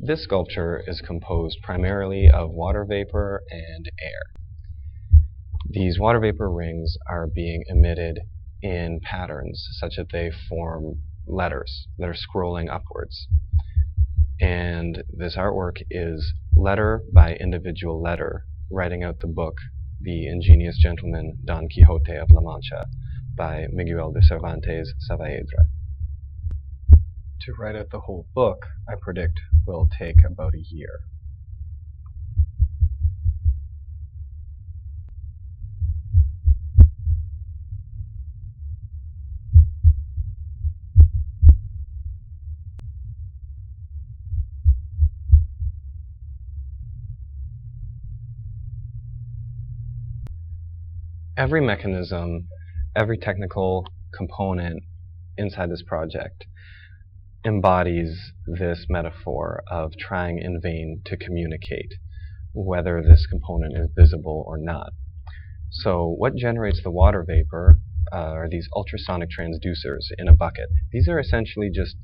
This sculpture is composed primarily of water vapor and air. These water vapor rings are being emitted in patterns such that they form letters that are scrolling upwards. And this artwork is letter by individual letter, writing out the book, The Ingenious Gentleman Don Quixote of La Mancha by Miguel de Cervantes Savaedra. To write out the whole book, I predict, will take about a year. Every mechanism, every technical component inside this project embodies this metaphor of trying in vain to communicate, whether this component is visible or not. So what generates the water vapor are these ultrasonic transducers in a bucket. These are essentially just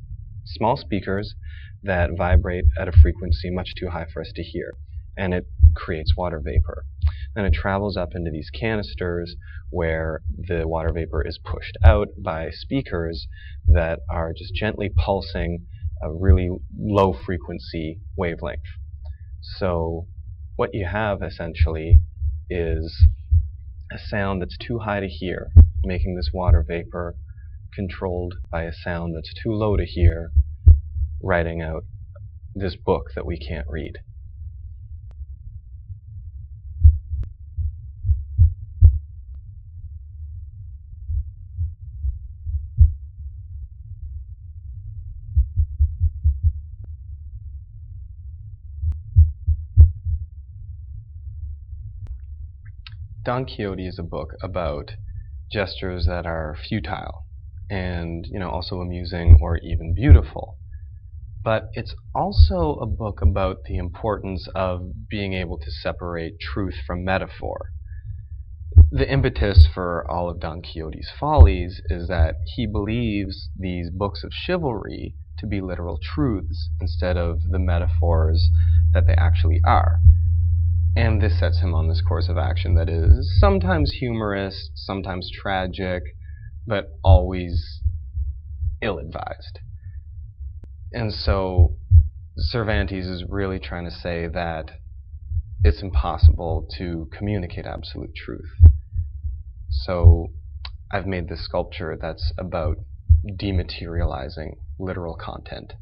small speakers that vibrate at a frequency much too high for us to hear, and it creates water vapor. Then it travels up into these canisters where the water vapor is pushed out by speakers that are just gently pulsing a really low frequency wavelength. So what you have essentially is a sound that's too high to hear, making this water vapor controlled by a sound that's too low to hear, writing out this book that we can't read. Don Quixote is a book about gestures that are futile and, also amusing or even beautiful. But it's also a book about the importance of being able to separate truth from metaphor. The impetus for all of Don Quixote's follies is that he believes these books of chivalry to be literal truths instead of the metaphors that they actually are. And this sets him on this course of action that is sometimes humorous, sometimes tragic, but always ill-advised. And so Cervantes is really trying to say that it's impossible to communicate absolute truth. So I've made this sculpture that's about dematerializing literal content.